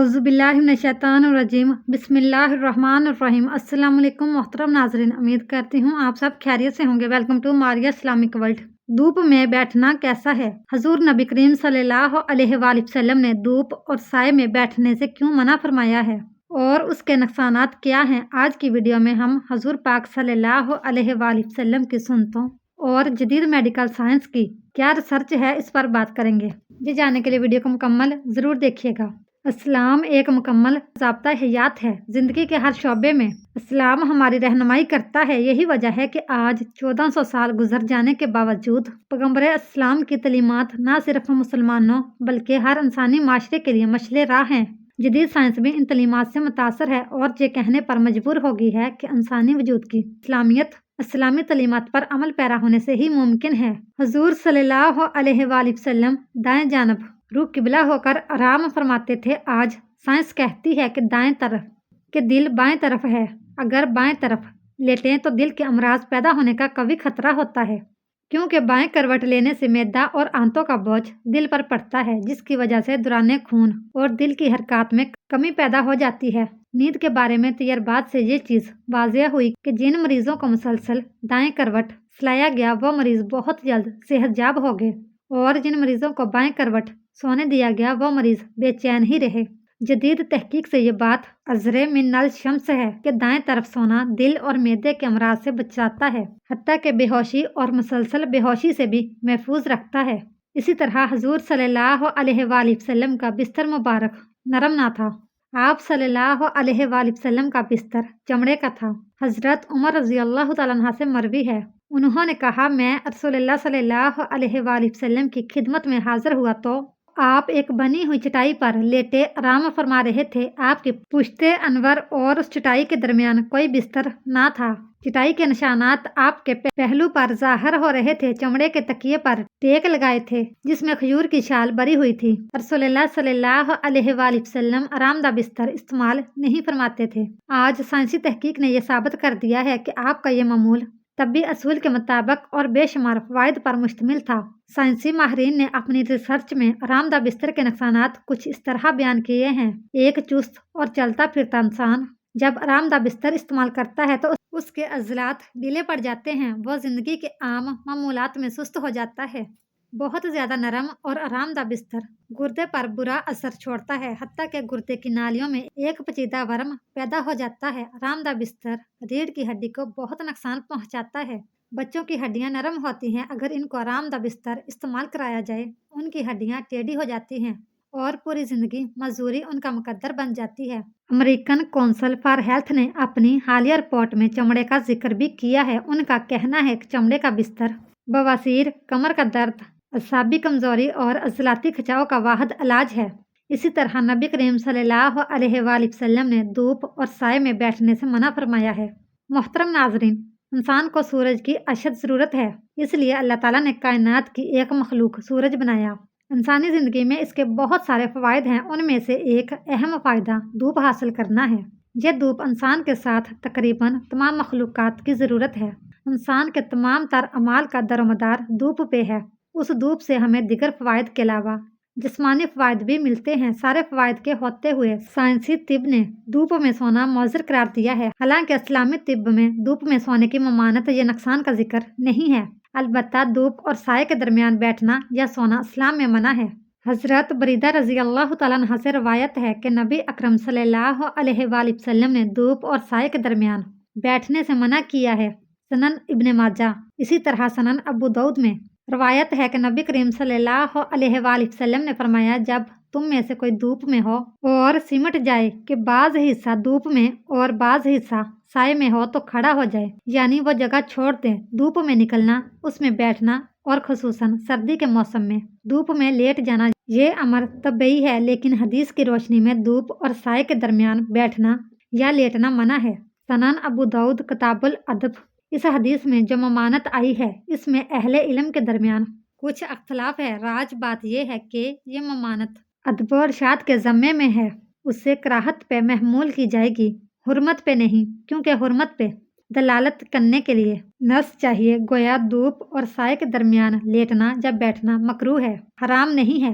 اعوذ باللہ من الشیطان الرجیم بسم اللہ الرحمن الرحیم۔ السلام علیکم محترم ناظرین، امید کرتی ہوں آپ سب خیریت سے ہوں گے۔ Welcome to Maria Islamic world. دھوپ میں بیٹھنا کیسا ہے؟ حضور نبی کریم صلی اللہ علیہ وآلہ وسلم نے دھوپ اور سائے میں بیٹھنے سے کیوں منع فرمایا ہے اور اس کے نقصانات کیا ہیں؟ آج کی ویڈیو میں ہم حضور پاک صلی اللہ علیہ وآلہ وسلم کی سنتوں اور جدید میڈیکل سائنس کی کیا ریسرچ ہے اس پر بات کریں گے۔ یہ جاننے کے لیے ویڈیو کو مکمل ضرور دیکھیے گا۔ اسلام ایک مکمل ضابطہ حیات ہے۔ زندگی کے ہر شعبے میں اسلام ہماری رہنمائی کرتا ہے۔ یہی وجہ ہے کہ آج 1400 سال گزر جانے کے باوجود پیغمبر اسلام کی تعلیمات نہ صرف مسلمانوں بلکہ ہر انسانی معاشرے کے لیے مشعل راہ ہیں۔ جدید سائنس بھی ان تعلیمات سے متاثر ہے اور یہ کہنے پر مجبور ہو گئی ہے کہ انسانی وجود کی اسلامیت اسلامی تعلیمات پر عمل پیرا ہونے سے ہی ممکن ہے۔ حضور صلی اللہ علیہ وآلہ وسلم دائیں جانب روح قبلہ ہو کر آرام فرماتے تھے۔ آج سائنس کہتی ہے کہ دائیں طرف کہ دل بائیں طرف ہے۔ اگر بائیں طرف لیٹیں تو دل کے امراض پیدا ہونے کا قوی خطرہ ہوتا ہے، کیونکہ بائیں کروٹ لینے سے معدہ اور آنتوں کا بوجھ دل پر پڑتا ہے، جس کی وجہ سے دوران خون اور دل کی حرکات میں کمی پیدا ہو جاتی ہے۔ نیند کے بارے میں تجربات سے یہ چیز واضح ہوئی کہ جن مریضوں کو مسلسل دائیں کروٹ سلایا گیا وہ مریض بہت جلد صحت یاب ہو گئے، اور جن مریضوں کو بائیں کروٹ سونے دیا گیا وہ مریض بے چین ہی رہے۔ جدید تحقیق سے یہ بات ازر من الشمس ہے کہ دائیں طرف سونا دل اور معدے کے امراض سے بچاتا ہے، حتیٰ کہ بے ہوشی اور مسلسل بے ہوشی سے بھی محفوظ رکھتا ہے۔ اسی طرح حضور صلی اللہ علیہ وآلہ وسلم کا بستر مبارک نرم نہ تھا۔ آپ صلی اللہ علیہ وآلہ وسلم کا بستر چمڑے کا تھا۔ حضرت عمر رضی اللہ تعالیٰ عنہ سے مروی ہے، انہوں نے کہا، میں رسول اللہ صلی اللہ علیہ وآلہ وسلم کی خدمت میں حاضر ہوا تو آپ ایک بنی ہوئی چٹائی پر لیٹے آرام فرما رہے تھے۔ آپ کی پشت انور اور اس چٹائی کے درمیان کوئی بستر نہ تھا۔ چٹائی کے نشانات آپ کے پہلو پر ظاہر ہو رہے تھے۔ چمڑے کے تکیے پر ٹیک لگائے تھے جس میں کھجور کی چھال بری ہوئی تھی۔ رسول اللہ صلی اللہ علیہ وآلہ وسلم آرام دہ بستر استعمال نہیں فرماتے تھے۔ آج سائنسی تحقیق نے یہ ثابت کر دیا ہے کہ آپ کا یہ معمول طبی اصول کے مطابق اور بے شمار فوائد پر مشتمل تھا۔ سائنسی ماہرین نے اپنی ریسرچ میں آرام دہ بستر کے نقصانات کچھ اس طرح بیان کیے ہیں۔ ایک چست اور چلتا پھرتا انسان جب آرام دہ بستر استعمال کرتا ہے تو اس کے عضلات ڈھیلے پڑ جاتے ہیں، وہ زندگی کے عام معمولات میں سست ہو جاتا ہے۔ بہت زیادہ نرم اور آرام دہ بستر گردے پر برا اثر چھوڑتا ہے، حتیٰ کہ گردے کی نالیوں میں ایک پیچیدہ ورم پیدا ہو جاتا ہے۔ آرام دہ بستر ریڑھ کی ہڈی کو بہت نقصان پہنچاتا ہے۔ بچوں کی ہڈیاں نرم ہوتی ہیں، اگر ان کو آرام دہ بستر استعمال کرایا جائے ان کی ہڈیاں ٹیڑھی ہو جاتی ہیں اور پوری زندگی معذوری ان کا مقدر بن جاتی ہے۔ امریکن کونسل فار ہیلتھ نے اپنی حالیہ رپورٹ میں چمڑے کا ذکر بھی کیا ہے۔ ان کا کہنا ہے کہ چمڑے کا بستر بواسیر، کمر کا درد، اعصابی کمزوری اور عضلاتی کھچاؤ کا واحد علاج ہے۔ اسی طرح نبی کریم صلی اللہ علیہ وآلہ وسلم نے دھوپ اور سائے میں بیٹھنے سے منع فرمایا ہے۔ محترم ناظرین، انسان کو سورج کی اشد ضرورت ہے، اس لیے اللہ تعالیٰ نے کائنات کی ایک مخلوق سورج بنایا۔ انسانی زندگی میں اس کے بہت سارے فوائد ہیں، ان میں سے ایک اہم فائدہ دھوپ حاصل کرنا ہے۔ یہ دھوپ انسان کے ساتھ تقریباً تمام مخلوقات کی ضرورت ہے۔ انسان کے تمام تر اعمال کا در و مدار دھوپ پہ ہے۔ اس دھوپ سے ہمیں دیگر فوائد کے علاوہ جسمانی فوائد بھی ملتے ہیں۔ سارے فوائد کے ہوتے ہوئے سائنسی طب نے دھوپ میں سونا مضر قرار دیا ہے، حالانکہ اسلامی طب میں دھوپ میں سونے کی ممانعت یا نقصان کا ذکر نہیں ہے۔ البتہ دھوپ اور سائے کے درمیان بیٹھنا یا سونا اسلام میں منع ہے۔ حضرت بریدہ رضی اللہ تعالیٰ عنہ سے روایت ہے کہ نبی اکرم صلی اللہ علیہ وآلہ وسلم نے دھوپ اور سائے کے درمیان بیٹھنے سے منع کیا ہے۔ سنن ابن ماجہ، اسی طرح سنن ابو داؤد میں روایت ہے کہ نبی کریم صلی اللہ علیہ وآلہ وسلم نے فرمایا، جب تم میں سے کوئی دھوپ میں ہو اور سمٹ جائے کہ بعض حصہ دھوپ میں اور بعض حصہ سائے میں ہو تو کھڑا ہو جائے، یعنی وہ جگہ چھوڑ دے۔ دھوپ میں نکلنا، اس میں بیٹھنا اور خصوصاً سردی کے موسم میں دھوپ میں لیٹ جانا، یہ امر طبعی ہے، لیکن حدیث کی روشنی میں دھوپ اور سائے کے درمیان بیٹھنا یا لیٹنا منع ہے۔ سنن ابو داؤد کتاب الادب، اس حدیث میں جو ممانعت آئی ہے اس میں اہل علم کے درمیان کچھ اختلاف ہے۔ راج بات یہ ہے کہ یہ ممانعت ادب و ارشاد کے ضمن میں ہے، اس سے کراہت پہ محمول کی جائے گی، حرمت پہ نہیں، کیونکہ حرمت پہ دلالت کرنے کے لیے نص چاہیے۔ گویا دھوپ اور سائے کے درمیان لیٹنا یا بیٹھنا مکروہ ہے، حرام نہیں ہے۔